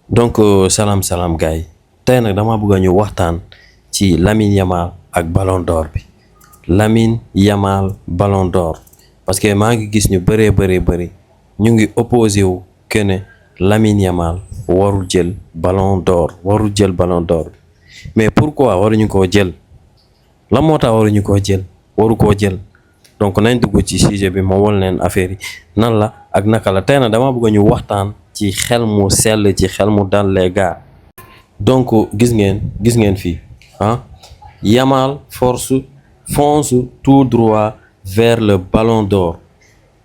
donc salaam salaam gars yi tey nag dama bëgg a ñu waxtaan ci Lamine Yamal ak Ballon d'Or bi Lamine Yamal Ballon d'Or parce que maa ngi gis ñu bëri ñu ngi opposé wu que ne Lamine Yamal warul jël Ballon d'Or mais pourquoi waruñu koo jël la moo tax waruñu koo jël waru koo jël donc nañ dugg ci sujet bi ma wol leen affaire yi nan la ak naka la tey nag dama bëgg a ñu waxtaan ci xel mu sell ci xel mu dal les gars donc gis ngeen fii Yamal fonce tout droit vers le Ballon d'Or.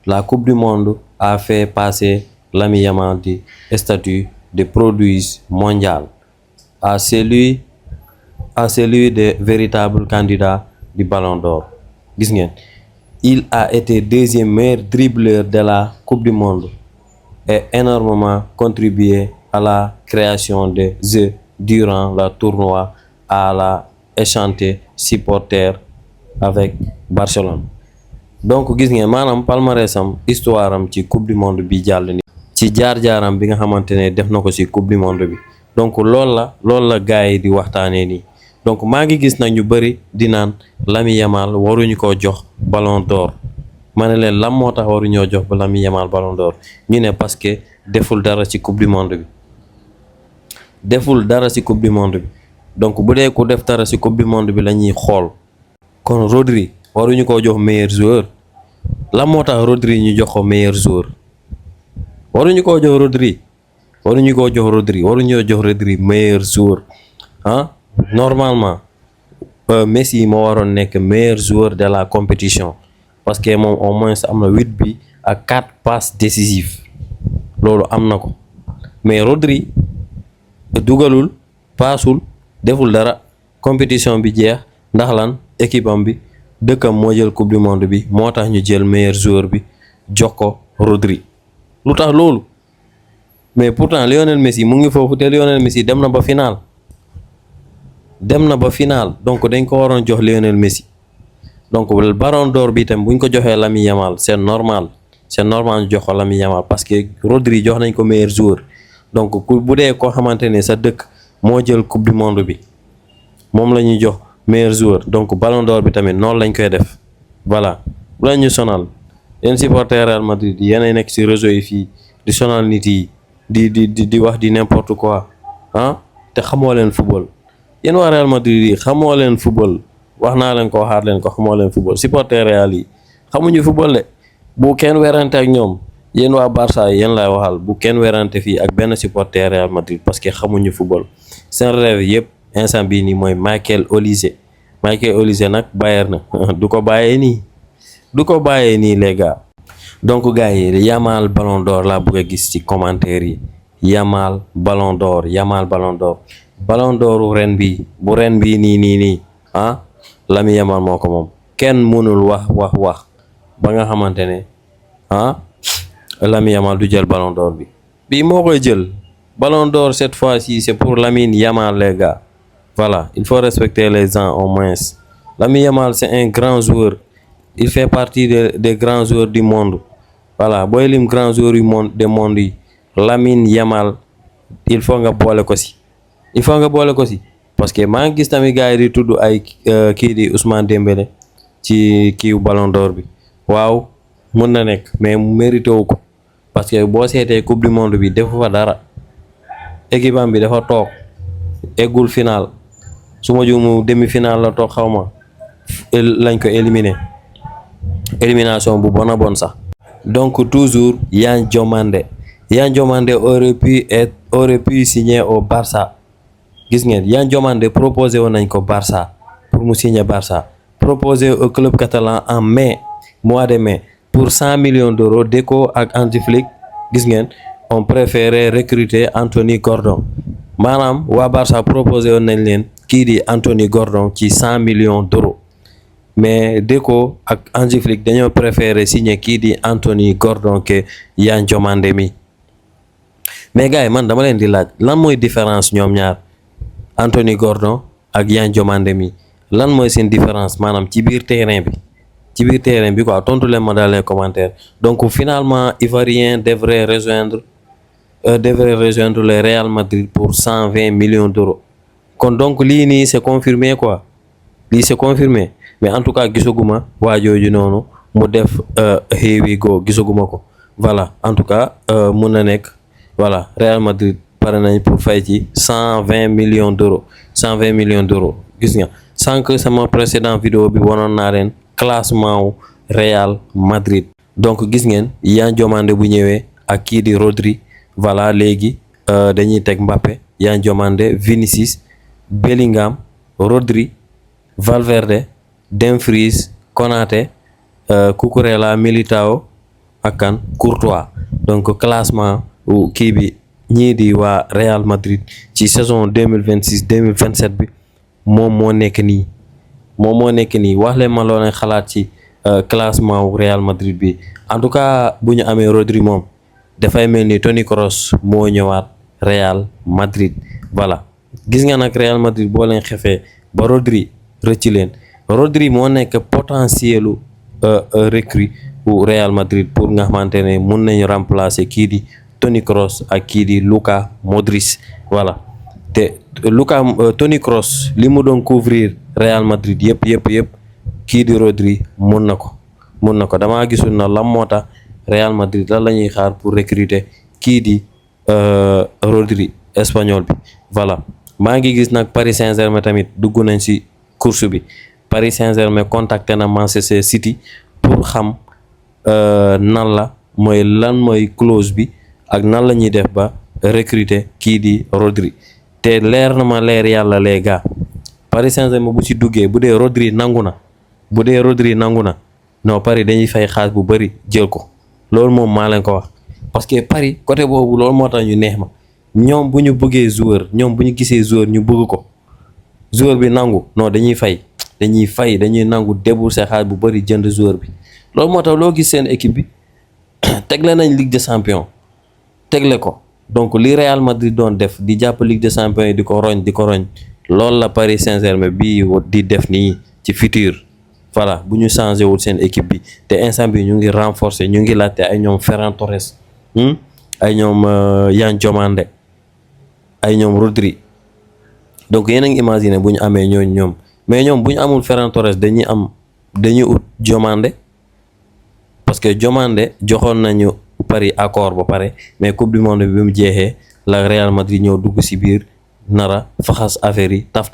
La Coupe du Monde a fait passer Lamine Yamal du statut de produit mondial à celui des véritables candidats du Ballon d'Or. Gis ngeen, il a été deuxième meilleur dribbleur de la Coupe du Monde et énormément contribué à la création de jeux durant le tournoi à la échancrer supporter avec Barcelone. Donc gis ngeen maanaam palmarèsam histoire am ci Coupe du Monde bi jàll ni ci jaar-jaaram bi nga xamante ne def na ko ci Coupe du Monde bi donc loolu la gars yi di waxtaanee nii donc maa ngi gis nag ñu bëri di naan Lamine Yamal waruñu koo jox Ballon d'Or ma ne leen lan moo tax waruñoo jox ba Lamine Yamal Ballon d'Or ñu ne parce que deful dara ci Coupe du Monde bi donc bu dee ku def dara ci Coupe du Monde bi la ñuy xool kon Rodri waruñu koo jox meilleur joueur lan moo tax Rodri ñu jox ko meilleur joueur waruñu jox Rodri meilleur joueur normalement Messi moo waroon nekk meilleur joueur de la compétition parce que moom au moins am na 8 bi ak 4 passes décisives loolu am na ko mais Rodri dugalul paasul deful dara compétition bi jeex ndax lan équipe am bi dëkkam moo jël Coupe du Monde bi moo tax ñu jël meilleur joueur bi jox ko Rodri lu tax loolu mais pourtant Lionel Messi mu ngi foofu te Lionel Messi dem na ba final donc dañ ko waroon jox Lionel Messi donc Ballon d'Or bi tam buñ ko joxee Lamine Yamal c'est normal ñu jox ko Lamine Yamal parce que Rodri jox nañ ko meilleur joueur donc bu dee koo xamante ne sa dëkk moo jël Coupe du Monde bi moom la ñuy jox meilleur joueur donc Ballon d'Or bi tamit noonu lañ koy def voilà bu la ñu sonal yéen supporter Real Madrid yéenay nekk ci réseau yi fii di sonal nit yi di wax di n'importe quoi te xamoo leen football yéen waa Real Madrid yi xamoo leen football wax naa leen ko waxaat leen ko xamoo leen football supporter Real yi xamuñu football de bu kenn werante ak ñoom yéen waa Barça yi yéen laay waxal bu kenn werante fii ak benn supporter Real Madrid parce que xamuñu football seen rêve yëpp instant bii nii mooy Michael Olise nag Bayern na du ko bàyyee nii les gars donc gars yi Yamal Ballon d'Or laa bëgg a gis ci commentaire yi Yamal Ballon d'Or Ballon d'Or ren bi bu ren bi nii Lamine Yamal moo ko moom kenn mënul wax ba nga xamante ne Lamine Yamal du jël Ballon d'Or bi moo koy jël Ballon d'Or cette fois-ci c'est pour Lamine Yamal les gars. Voilà, il faut respecter les gens au moins. Lamine Yamal c'est un grand joueur. Il fait partie des grands joueurs du monde. Voilà, booy lim grand joueur du monde yi Lamine Yamal il faut nga boole ko si. Parce que maa ngi gis tamit gars yi di tudd ay kii di Ousmane Dembélé ci kiiw Ballon d'Or bi waaw mën na nekk mais mérité wu ko parce que boo seetee Coupe du Monde bi defu fa dara équipe am bi dafa toog eggul final su ma juumu demi-finale la toog xawma lañ ko élimination bu bon sax donc toujours Yan Diomandé aurait pu signer au Barça gis ngeen Yan Diomandé proposé woon nañ ko Barça pour mu signer Barça proposé au club catalan en mois de mai pour 100 millions d'euros. Deco ak Hansi Flick gis ngeen on préféré recruter Anthony Gordon maanaam waa Barça proposé woon nañ leen kii di Anthony Gordon ci 100 millions d'euros mais Deco ak Hansi Flick dañoo préféré signer kii di Anthony Gordon que Yan Diomandé mi mais gars yi man dama leen di laaj lan mooy différence ñoom ñaar Anthony Gordon ak Yan Diomandé mi lan mooy seen différence maanaam ci biir terrain bi quoi tontu leen ma dans les commentaires donc finalement Ivoirien devrait rejoindre devrait rejoindre le Real Madrid pour 120 millions d'euros kon donc lii nii c'est confirmé quoi lii c'est confirmé mais en tout cas gisaguma waa jooju noonu mu def here we go gisaguma ko voilà en tout cas mun na nekk voilà Real Madrid pare nañ pour fay ci 120 millions d'euros 120 millions d'euros gis nga sànq sama précédent vidéo bi wanoon naa leen classement wu Real Madrid donc gis ngeen Yan Diomandé bu ñëwee ak kii di Rodri voilà léegi dañuy teg Mbappé Yan Diomandé Vinicius Bellingham Rodri Valverde Dumfries Konaté Cucurella Militao ak kan Courtois donc classement kii bi ñii di waa Real Madrid ci saison 2026-2027 bi moom moo nekk nii wax leen ma loo leen xalaat ci classement wu Real Madrid bi en tout cas bu ñu amee Rodri moom dafay mel ni Toni Kroos moo ñëwaat Real Madrid voilà gis nga nag Real Madrid boo leen xefee ba Rodri rëcc leen Rodri moo nekk potentielu recrue bu Real Madrid pour nga xamante ne mun nañu remplacer kii di Toni Kroos ak kii di Luka Modric voilà te Toni Kroos li mu doon couvrir Real Madrid yëpp kii di Rodri mun na ko damaa gisul na lam moo tax Real Madrid lan la ñuy xaar pour recruter kii di Rodri espagnol bi voilà maa ngi gis nag Paris Saint-Germain tamit dugg nañ ci course bi Paris Saint-Germain contacté na Manchester City pour xam lan mooy clause bi ak nan la ñuy def ba recruter kii di Rodri te leer na ma leer yàlla les gars Paris Saint-Germain bu ci duggee bu dee Rodri nangu na non Paris dañuy fay xaalis bu bari jël ko loolu moom maa leen ko wax parce que Paris côté boobu loolu moo tax ñu neex ma ñoom bu ñu bëggee joueur ñoom bu ñu gisee joueur ñu bëgg ko joueur bi nangu non dañuy nangu débourser xaalis bu bari jënd joueur bi loolu moo tax loo gis seen équipe bi tegle nañ Ligue des Champions tegle ko donc li Real Madrid doon def di jàpp Ligue des Champions yi di ko roñ loolu la Paris Saint-Germain bi di def nii ci futur voilà bu ñu changé wul seen équipe bi te instant bi ñu ngi renforcer ñu ngi laajte ay ñoom Ferran Torres ay ñoom Yan Diomandé ay ñoom Rodri donc yéen a ngi imaginer bu ñu amee ñoom mais ñoom bu ñu amul Ferran Torres dañuy ut Diomandé parce que Diomandé joxoon nañu Paris accord ba pare mais coupe du monde bi mu jeexee la Real Madrid ñëw dugg ci biir nara faxas affaire yi taf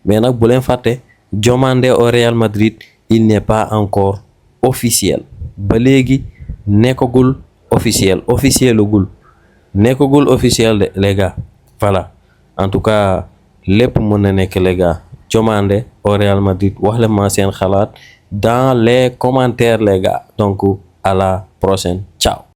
mais nag bu leen fàtte Diomandé au Real Madrid il n'est pas encore officiel ba léegi nekkagul officiel de les gars voilà en tout cas lépp mën na nekk les gars Diomandé au Real Madrid wax leen ma seen xalaat dans les commentaires les gars donc à la prochaine ciao